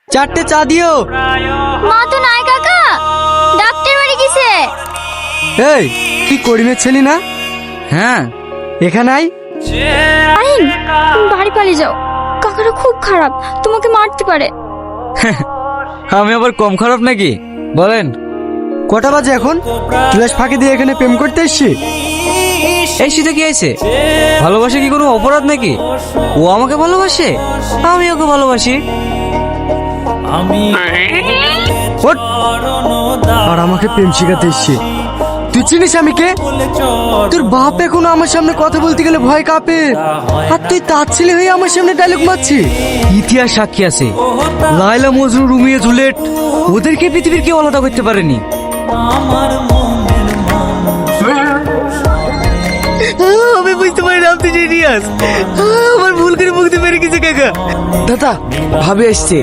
4টে চা দিও। মা তো নাই কাকা, ডাক্তার বাড়ি গেছে। এই কি করিমের ছেলে না? হ্যাঁ এখানে আই। আহিন, তুমি বাড়ি পালিয়ে যাও, কাকারা খুব খারাপ, তোমাকে মারতে পারে। আমি আবার কম খারাপ নাকি? বলেন কটা বাজে এখন? ক্লাস ফাঁকি দিয়ে এখানে প্রেম করতে এসছি। এই শীতে কি আছে? ভালোবাসা কি কোনো অপরাধ নাকি? ও আমাকে ভালোবাসে, আমি ওকে ভালোবাসি। ওঠ! আর আমাকে প্রেম শিখাতে এসছি। তুই চিনিস আমি কে? তোর বাপ এখনো আমার সামনে কথা বলতে গেলে ভয় কাঁপে, আর তুই তার ছেলে হয়ে আমার সামনে ডায়লগ মারছি। ইতিহাস সাক্ষী আছে, লায়লা মজনু রুমিয়ে জুলিয়েট ওদেরকে পৃথিবীর কেউ আলাদা করতে পারেনি। আমি বুঝতে পারি না আপনি জিনিয়াস। আমার ভুল করে মুক্তি পেরে গেছে কাকা। দাদা ভাবে আসছে।